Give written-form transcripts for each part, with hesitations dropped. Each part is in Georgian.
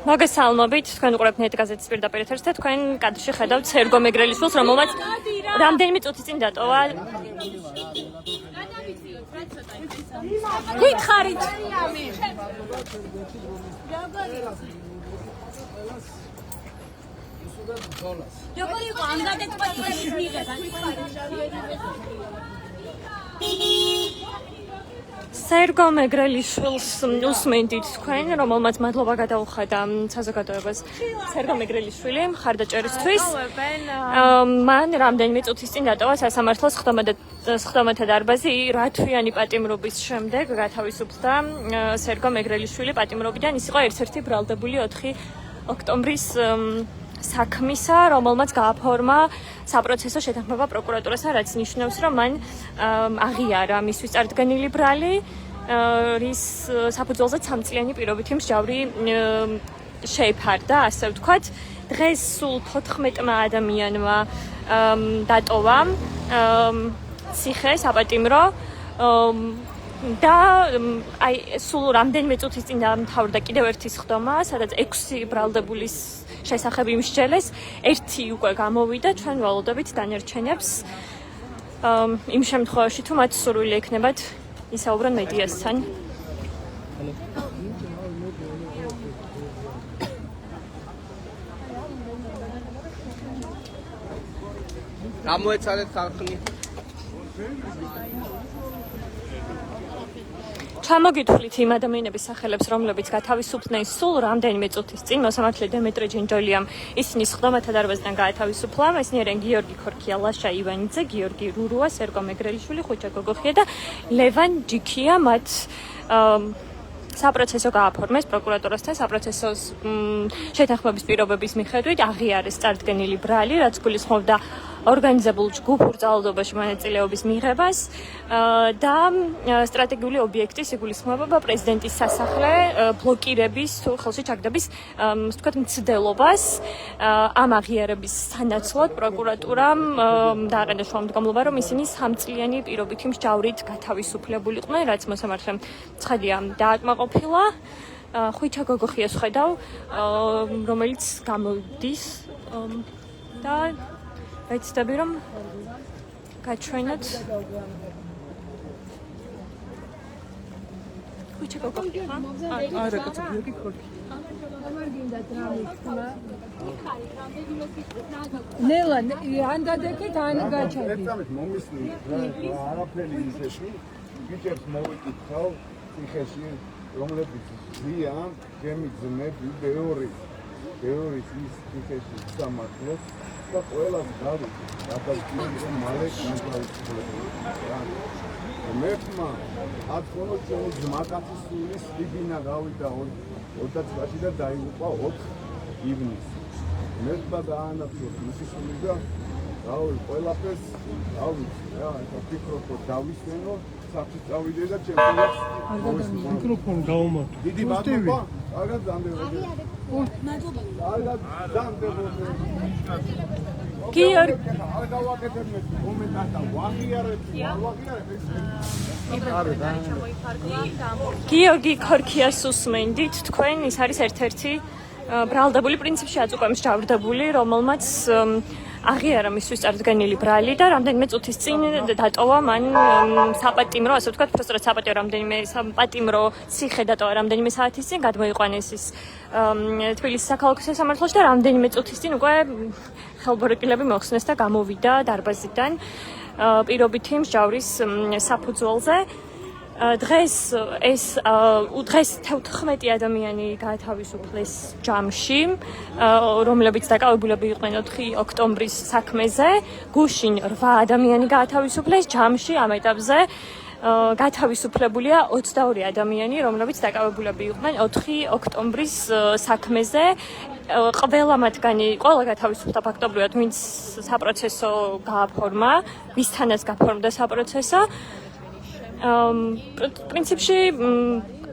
მოგესალმებით, თქვენ უყურებთ ნეტ გაზეთის პირდაპირ ეთერს და თქვენ კადრში ხედავთ სერგო მეგრელიშვილს, რომელმაც რამდენიმე წუთის წინ დატოვა. გითხარით. როგორი იყო ამ გადაწყვეტილებების მიღება? სერგო მეგრელიშვილს უსმენდით თქვენ, რომელმაც მადლობა გადაუხადა საზოგადოებას. სერგო მეგრელიშვილი მხარდაჭერისთვის მან რამდენიმე წუთის წინ დატოვა სასამართლოს სხდომათა დარბაზი რათვიანი პატიმრობის შემდეგ გათავისუფლდა სერგო მეგრელიშვილი პატიმრობიდან. ის იყო ერთ-ერთი ბრალდებული 4 ოქტომბრის საქმისა, რომელმაც გააფორმა საპროცესო შეთანხმება პროკურატურასთან, რაც ნიშნავს, რომ მან აღიარა მისთვის წარდგენილი ბრალი, რის საფუძველზე 3 წლიანი პირობითი მსჯავრი შეიფარდა, ასე ვთქვათ. დღეს სულ 14 ადამიანმა დატოვა ციხე საპატიმრო და აი სულ რამდენიმე წუთის წინ დამთავრდა კიდევ ერთი სხდომა, სადაც 6 ბრალდებულის შესახებ იმსჯელეს, 1 უკვე გამოვიდა, ჩვენ ვალოდებით დანარჩენებს იმ შემთხვევაში, თუ მათ სურვილი ექნებათ ისაუბრონ მედიასთან. გამოეცალეთ ხალხი. ჩამოგითვლით იმ ადამიანების სახელებს, რომლებიც გათავისუფლდნენ სულ რამდენიმე წუთის წინ, მოსამართლე დემეტრე ჯენჯოლიამ ისინი სხდომათა დარბაზიდან გაათავისუფლა. ესნი არიან გიორგი ქორქია, ლაშა ივანიძე, გიორგი რურუა, სერგო მეგრელიშვილი, ხუჩა გოგოხია და ლევან ჯიქია. მათ საპროცესო გააფორმეს პროკურატურასთან საპროცესოს შეთანხმების პირობების მიხედვით აღიარეს წარდგენილი ბრალი, რაც გულისხმობდა ორგანიზებულ ჯგუფურ ძალადობაში მონაწილეობის მიღებას და სტრატეგიული ობიექტის იგულისხმება პრეზიდენტის სასახლე ბლოკირების თუ ხელში ჩაგდების ვთქვათ მცდელობას. ამ აღიარების სანაცვლოდ პროკურატურამ დააყენა შუამდგომლობა, რომ ისინი 3 წლიანი პირობითი მსჯავრით გათავისუფლებულიყვნენ, რაც მოსამართლემ ცხადია დააკმაყოფილა. ხუჩა გოგოხიას ხედავ, რომელიც გამოდის და ვეცდები რომ გაჩვენოთ ხუჩა გოგოხია. არა, კაცო, გიორგი ქორქი. ნელა, ანდადეკით ან გაჩადი. მომისლი არაფერი ისეთი, გიჭერს მოვიკითხავ ციხეში, რომლებიც ზიან, ჩემი ძმები, ბევრი ის ციხეში სამართლოს და ყველას გავიქი, გადავკიდი რომ მალე განთავისუფლდება. მერტმა ათქონო ჩემო ძმაკაცის სულის იბინა გავიდა 20 წლში და დაიღუპა 4 ივნისს. მერტმა დაანაცვლოს მისი სული და რავი, ყველაფერს გავიცი რა, ეხლა ვფიქრობ რომ დავისვენო, საფში წავიდე და ჩემს მიკროფონი გავუმატო. დიდი მადლობა, კარგად დამდებოდი. კარგად დამდებოდი. გიორგი არ გავაკეთებთ კომენტარს და ვაღიარებ. გიორგი ქორქიას უსმენდით თქვენ, ის არის ერთ-ერთი ბრალდებული პრინციპში აწუყვე მსჯავრდებული, რომელმაც აღიარა მისთვის წარდგენილი ბრალი და რამდენიმე წუთის წინ დატოვა მან საპატიმრო, ასე ვთქვათ, უბრალოდ საპატიმრო ციხე დატოვა რამდენიმე საათის წინ, გადმოიყვანეს ის თბილისის საქალაქო სასამართლოში და რამდენიმე წუთის წინ უკვე ხელბორეკილები მოხსნეს და გამოვიდა დარბაზიდან პირობითი მსჯავრის საფუძველზე. დღეს 14 ადამიანი გაათავისუფლეს ჯამში, რომლებიც დაკავებულები იყვნენ 4 ოქტომბრის საქმეზე. გუშინ 8 ადამიანი გაათავისუფლეს ჯამში, ამ ეტაპზე გათავისუფლებულია 22 ადამიანი, რომლებიც დაკავებულები იყვნენ 4 ოქტომბრის საქმეზე. ყველა გათავისუფლდა ფაქტობრივად, ვინც საპროცესო გააფორმა, ვისთანაც გაფორმდა საპროცესო. პრინციპში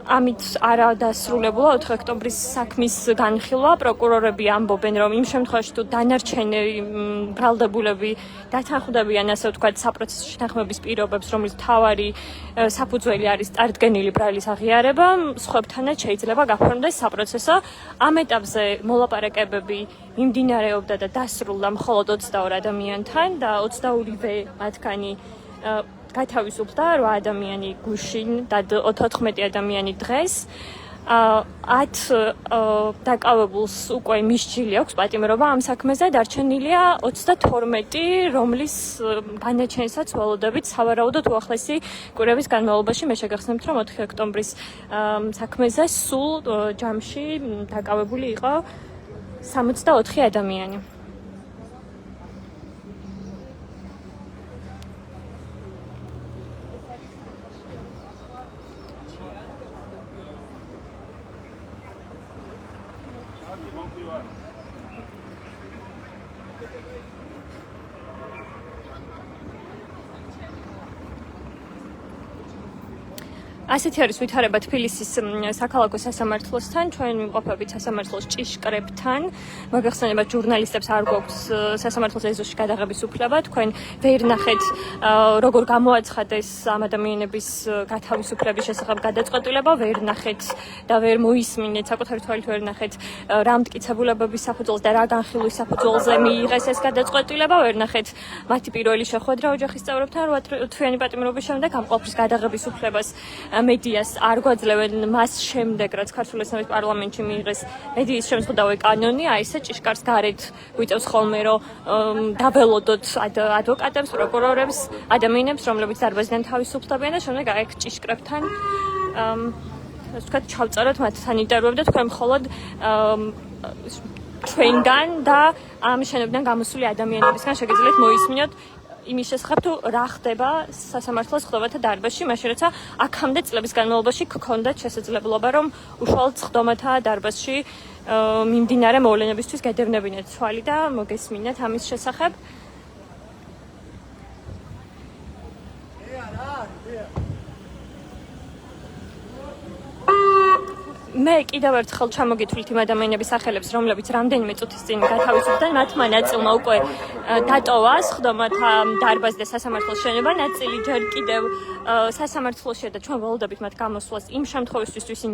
ამით არა დასრულებულა 4 ოქტომბრის საქმის განხილვა. პროკურორები ამბობენ, რომ იმ შემთხვევაში თუ დანარჩენი ბრალდებულები დათანხმდებიან, ასე ვთქვათ, საპროცესო შეთანხმების პირობებს, რომლის მთავარი საფუძველი არის წარდგენილი ბრალის აღიარება, სხვებთანაც შეიძლება გაფორმდეს საპროცესო. ამ ეტაპზე მოლაპარაკებები მიმდინარეობდა და დასრულდა მხოლოდ 22 ადამიანთან და 22-ვე მათგანი გათავისუფლდა 8 ადამიანი გუშინ და 14 ადამიანი დღეს. 10 დაკავებულს უკვე მისჯილი აქვს პატიმრობა ამ საქმეზე, დარჩენილია 32, რომლის განაჩენსაც ველოდებით სავარაუდოდ უახლესი კვირების განმავლობაში. მე შეგახსენებთ, რომ 4 ოქტომბრის საქმეზე სულ ჯამში დაკავებული იყო 64 ადამიანი. ასეთი არის ვითარება თბილისის საქალაქო სასამართლოსთან. ჩვენ ვიმყოფებით სასამართლოს ჭიშკრებთან. მოგეხსენებათ, ჟურნალისტებს არ გვაქვს სასამართლოს ეზოში გადაღების უფლება. თქვენ ვერ ნახეთ, როგორ გამოაცხადეს ამ ადამიანების გათავისუფლების შესახებ გადაწყვეტილება, ვერ ნახეთ და ვერ მოისმინეთ, საკუთარი თვალით ვერ ნახეთ, რა მტკიცებულებების საფუძველზე და რა განხილვის საფუძველზე მიიღეს ეს გადაწყვეტილება, ვერ ნახეთ მათი პირველი შეხვედრა ოჯახის წევრებთან 8 თვიანი პატიმრობის შემდეგ ამ ყველაფრის გადაღების უფლებას მედიას არ გვაძლევენ მას შემდეგ, რაც ქართულ ესამის პარლამენტში მიიღეს მედიის შემოწმდავი კანონი, აი ესე ჭიშკარს გარეთ გვიწევს ხოლმე, რომ დაველოდოთ ადვოკატებს, პროკურორებს, ადამიანებს, რომლებიც დარბაზიდან თავისუფლდებიან და შემდეგ აი ჭიშკრებთან ასე ვთქვათ, ჩავწეროთ მათთან ინტერვიუები და თქვენ მხოლოდ ჩვენგან და ამ შენობიდან გამოსული ადამიანებისგან შეგიძლიათ მოისმინოთ იმის შესახებ, თუ რა ხდება სასამართლოს ხდომათა დარბაზში, მაშინ როცა აქამდე წლების განმავლობაში გქონდათ შესაძლებლობა, რომ უშუალოდ ხდომათა დარბაზში მიმდინარე მოვლენებისთვის გადევნებინეთ თვალი და მოგესმინათ ამის შესახებ. მე კიდევ ერთხელ ჩამოგითვლით იმ ადამიანების სახელებს, რომლებიც რამდენიმე წუთის წინ გათავისუფლდნენ, მათმა ნაწილმა უკვე დატოვა ხდომათა დარბაზი და სასამართლოს შენობა, ნაწილი ჯერ კიდევ სასამართლოშია და ჩვენ ველოდებით მათ გამოსვლას იმ შემთხვევისთვის, თუ ისინი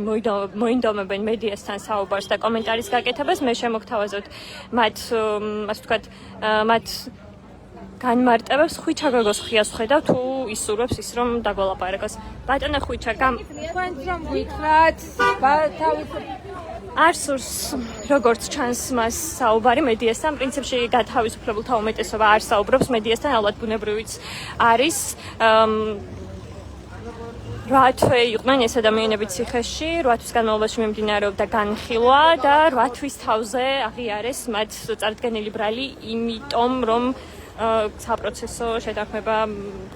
მოინდომებენ მედიასთან საუბარს და კომენტარის გაკეთებას. მე შემოგთავაზებთ მათ, ასე ვთქვათ, მათ განმარტებებს. ხვიჩა გოგოს ხიას ხედავ, თუ ისურვებს ის, რომ დაგველაპარაკოს. ბატონო ხვიჩა, თქვენ რომ გითხრათ, არ სურს როგორც ჩანს მას საუბარი მედიასთან, პრინციპში გათავისუფლებულთა უმეტესობა არ საუბრობს მედიასთან, ალბათ ბუნებრივიც არის. 8 თვე იყვნენ ეს ადამიანები ციხეში, 8 თვის განმავლობაში მიმდინარეობდა განხილვა და 8 თვის თავზე აღიარეს მათ წარდგენილი ბრალი, იმიტომ რომ საპროცესო შეთანხმება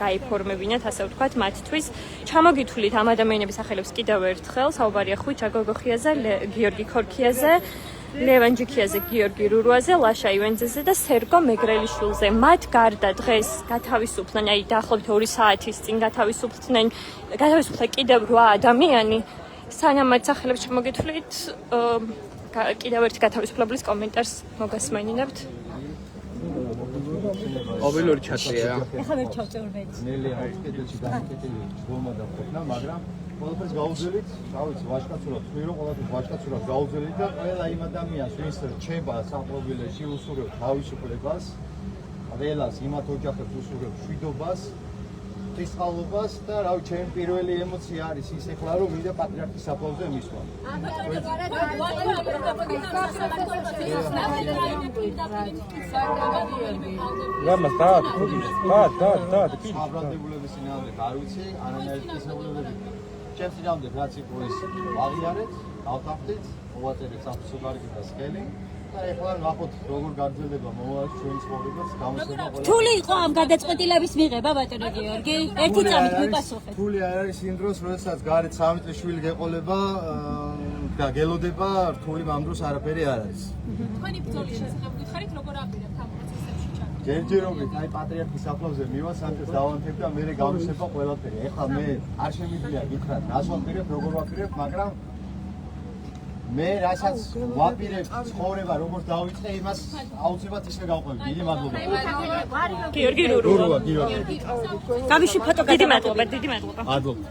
გაიფორმებინათ, ასე ვთქვათ, მათთვის. ჩამოგითვლით ამ ადამიანების სახელებს კიდევ ერთხელ. საუბარია ხვიჩა გოგოხიაზე, გიორგი ქორქიაზე, ლევან ჯიქიაზე, გიორგი რურუაზე, ლაშა ივენძეზე და სერგო მეგრელიშვილზე. მათ გარდა დღეს გათავისუფლდნენ, აი დაახლოებით 2 საათის წინ გათავისუფლდნენ კიდევ 8 ადამიანი. სანამ მათ სახელებს ჩამოგითვლით, კიდევ ერთი გათავისუფლებლის კომენტარს მოგასმენინებთ. ობელორი ჩაწერია. ეხლა ვერ ჩავწერდეთ. ნელი არის კედელში დამოკიდებული ფორმა და ყოფნა, მაგრამ ყველაფერს გაუძველით, რა ვიცი, ვაჟკაცურად ვთქვი, ყველაფერს ვაჟკაცურად გაუძველით და ყველა იმ ადამიანს, ვინც რჩება სამპრობილეში, უსურვებს თავისუფლებას, ყველას იმათ ოჯახებს უსურვებს მშვიდობას, ღვთისმსხალობას და რა ვიცი, ჩემი პირველი ემოცია არის ის ეხლა, რომ მინდა პატრიარქის საფლავზე მისვლა. რამას და საბრალდებულების წინააღმდეგ არ ვიცი, არანაირი წესებულებები. ჩემს წინააღმდეგ რაც იყო ის აღიარეთ, დავთანხმდით, მოვაწერეთ საფოსო გარიგებას ხელი. და ეხლა ნახოთ როგორ გაგრძელდება მომავალში ჩვენი ცხოვრებაც გამოსება ყველა. რთული იყო ამ გადაწყვეტილების მიღება, ბატონო გიორგი? ერთი წამით მიპასუხეთ. რთული არ არის იმ დროს, როდესაც გარეთ 3 წლის შვილი გეყოლება და გელოდება, რთული ამ დროს არაფერი არ არის. თქვენი ბრძოლის შესახებ გითხარით, როგორ აპირებთ ამ პროცესებში ჩართვა? ჯერჯერობით აი პატრიარქის საფლავზე მივა სამწეს დავანთებ და მე გავისება ყველაფერი. ეხლა მე არ შემიძლია გითხრათ რას ვაპირებ, როგორ ვაპირებ, მაგრამ მე რასაც ვაპირებ ცხოვრება როგორც დავიწყე, იმას აუცილებლად ისე გავყვები. დიდი მადლობა. გიორგი რურუა. გიორგი. გამიში ფოტო დიდი მადლობა, დიდი მადლობა. მადლობა.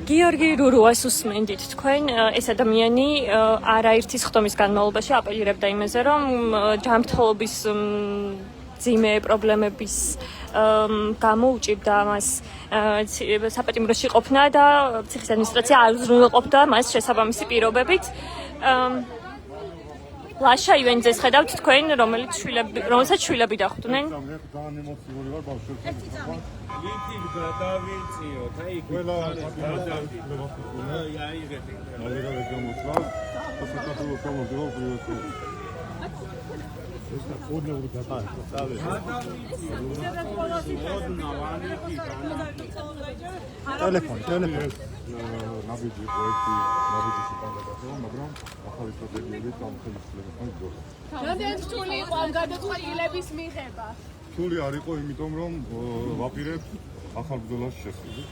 გიორგი რურუას უსმენდით თქვენ ეს ადამიანი არაერთი ხტომის განმავლობაში აპელირებდა იმაზე, რომ ჯანმრთელობის ძიმე პრობლემების გამო უჭირდა მას საპატიმროში ყოფნა და ციხის ადმინისტრაცია არ უზრუნველყოფდა მას შესაბამისი პირობებით. ლაშა ივენძეს ხედავთ თქვენ, რომელსაც შვილები დახვდნენ. ძალიან ემოციური ვარ ბავშვებს. ლითი გადავიწიოთ, აი ყველა აიღეთ გამოსვლა. საქართველოს სამოძრაო პრიორიტეტი. ეს და კოდნეული გადაწყდა. ტელეფონი. ნაბიჯი პროექტი, ნაბიჯის განვითარება, მაგრამ ახალი სტრატეგიები გამხელისუფლებთან გქონდა. რამდენი რთული იყო ამ გადაწყვეტილების მიღება? რთული არ იყო, იმიტომ რომ ვაპირებ ახალ ბრძოლაში შესვლა.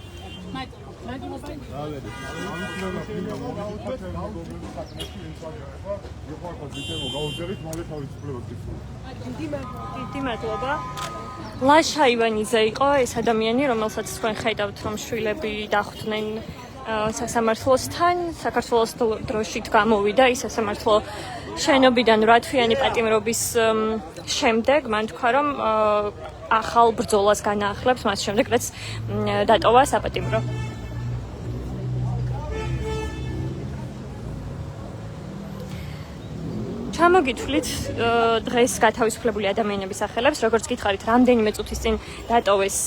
დიდი მადლობა. ლაშა ივანიძე იყო ეს ადამიანი, რომელსაც თქვენ ხედავთ, რომ შვილები დახვდნენ სასამართლოსთან, საქართველოს დროშით გამოვიდა ის სასამართლო შენობიდან 8 თვიანი პატიმრობის შემდეგ მან თქვა, რომ ახალ ბრძოლას განაახლებს მას შემდეგ, რაც დატოვა საპატიმრო. ჩამოგითვლით დღეს გათავისუფლებული ადამიანების სახელებს, როგორც გითხარით, რამდენიმე წუთის წინ დატოვეს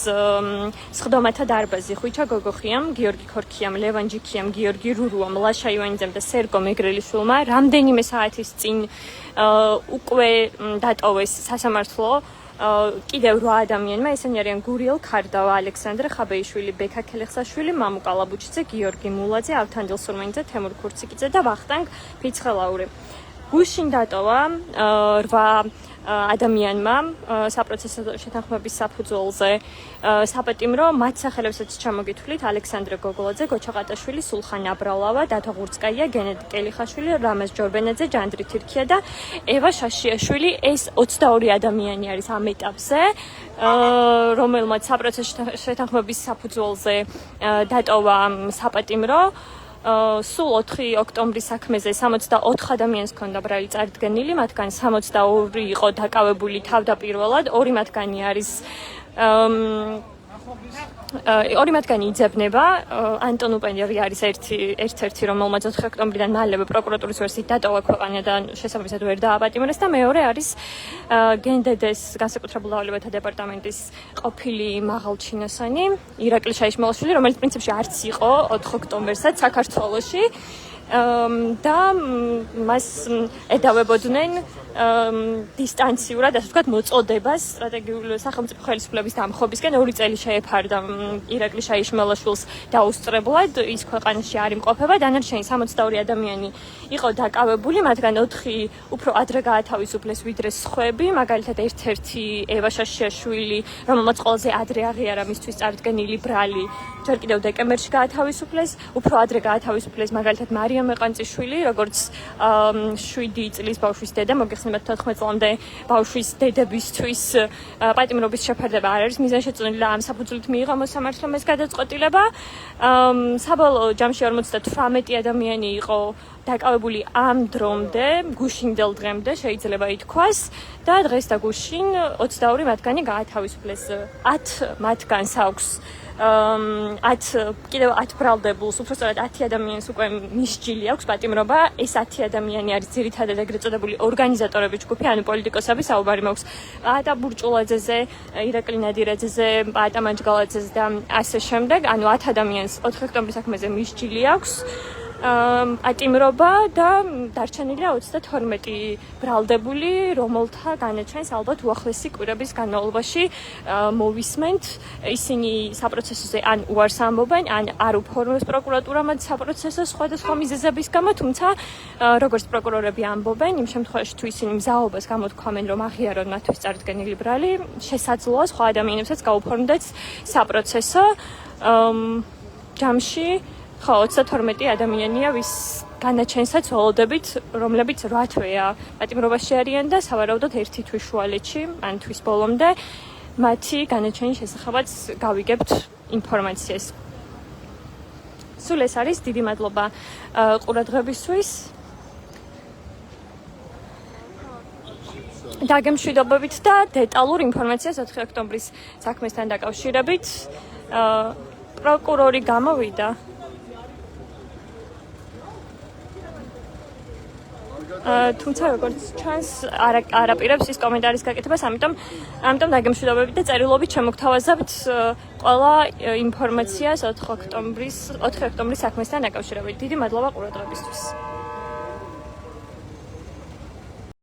სხდომათა დარბაზი ხვიჩა გოგოხიამ, გიორგი ქორქიამ, ლევან ჯიქიამ, გიორგი რურუამ, ლაშა ივანიძემ და სერგო მეგრელიშვილმა. რამდენიმე საათის წინ უკვე დატოვეს სასამართლო კიდევ 8 ადამიანმა, ესენი არიან გურიელ ქარდავა, ალექსანდრე ხაბეიშვილი, ბექა ქელეხსაშვილი, მამუ კალაბუჩიძე, გიორგი მულაძე, ავთანდილ სურმენიძე, თემურ ქურციკიძე და ვახტანგ ფიცხელაური. გუშინ დატოვა 8 ადამიანმა საპროცესო შეთანხმების საფუძველზე საპატიმრო, მათ სახელებსაც ჩამოგითვლით: ალექსანდრე გოგოლაძე, გოჩა ყატაშვილი, სულხან აბრალავა, დათო ღურწკაია, გენედი კელიხაშვილი, რამაზ ჯორბენაძე, ჯანდრი თირქია და ევა შაშიაშვილი. ეს 22 ადამიანი არის ამ ეტაპზე, რომელმაც საპროცესო შეთანხმების საფუძველზე დატოვა საპატიმრო. სულ 4 ოქტომბრის საქმეზე 64 ადამიანს ჰქონდა ბრალი წარდგენილი, მათგან 62 იყო დაკავებული თავდაპირველად, 2 მათგანი არის 2 მათგანი იძებნება. ანტონ უპენდიარი არის ერთ-ერთი, რომელმაც 4 ოქტომბრიდან მალევე პროკურატურის ვერსიით დატოვა ქვეყანა და შესაბამისად ვერ დააპატიმრეს და მეორე არის გენდედეს განსაკუთრებულ დავალებათა დეპარტამენტის ყოფილი მაღალჩინოსანი ირაკლი შაიშმელაშვილი, რომელიც პრინციპში არც იყო 4 ოქტომბერსაც საქართველოში და მას ედავებოდნენ დისტანციურად, ასე ვთქვათ, მოწოდებას სტრატეგიული სახელმწიფო ხელისუფლების დამხობისკენ. 2 წელი შეეფარდა ირაკლი შაიშმელაშვილს დაუსწრებლად, ის ქვეყანაში არ იმყოფება. დანარჩენი 62 ადამიანი იყო დაკავებული, მათგან 4 უფრო ადრე გაათავისუფლეს ვიდრე სხვები, მაგალითად ერთ-ერთი ევა შაშიაშვილი, რომელმაც ყველაზე ადრე აღიარა მისთვის წარდგენილი ბრალი, ჯერ კიდევ დეკემბერში გაათავისუფლეს, უფრო ადრე გაათავისუფლეს მაგალითად მარია მეყანწიშვილი, როგორც 7 წლის ბავშვის დედა, მოგეხსენებათ 14 წლამდე ბავშვის დედებისთვის პატიმრობის შეფარდება არ არის მიზანშეწონილი და ამ საფუძვლით მიიღო მოსამართლომ ეს გადაწყვეტილება. საბოლოო ჯამში 58 ადამიანი იყო დაკავებული ამ დრომდე, გუშინდელ დღემდე შეიძლება ითქვას და დღეს და გუშინ 22 მათგანი გაათავისუფლეს. 10 მათგანს აქვს კიდევ 10 ბრალდებულს, უბრალოდ 10 ადამიანს უკვე მისჯილი აქვს პატიმრობა. ეს 10 ადამიანი არის ძირითადად ეგრეთ წოდებული ორგანიზატორების ჯგუფი, ანუ პოლიტიკოსები, საუბარი მაქვს პაატა ბურჭულაძეზე, ირაკლი ნადირაძეზე, პაატა მანჯგალაძეზე და ასე შემდეგ. ანუ 10 ადამიანს 4 ოქტომბრის საქმეზე მისჯილი აქვს. ატიმრობა და დარჩენილია 32 ბრალდებული, რომელთა განაჩენს ალბათ უახლესი კვირების განმავლობაში მოვისმენთ. ისინი საპროცესოზე ან უარს ამბობენ, ან არ უფორმებს პროკურატურა მათ საპროცესოს სხვადასხვა მიზეზების გამო, თუმცა როგორც პროკურორები ამბობენ, იმ შემთხვევაში თუ ისინი მზაობას გამოთქვამენ, რომ აღიარონ მათთვის წარდგენილი ბრალი, შესაძლოა სხვა ადამიანებსაც გაუფორმდეთ საპროცესო. ჯამში ხო 32 ადამიანია, ვის განაჩენსაც ველოდებით, რომლებიც 8 თვეა პატიმრობაში არიან და სავარაუდოდ 1 თვის შუალედში, ან თვის ბოლომდე მათი განაჩენის შესახებაც გავიგებთ ინფორმაციას. სულ ეს არის, დიდი მადლობა ყურადღებისთვის. დაგემშვიდობებით და დეტალურ ინფორმაციას 4 ოქტომბრის საქმესთან დაკავშირებით პროკურორი გამოვიდა. თუმცა როგორც ჩანს არაპირებს ის კომენტარის გაკეთებას, ამიტომ დაგემშვიდობებით და წერილობით შემოგთავაზებთ ყველა ინფორმაციას 4 ოქტომბრის საქმესთან დაკავშირებით. დიდი მადლობა ყურადღებისთვის.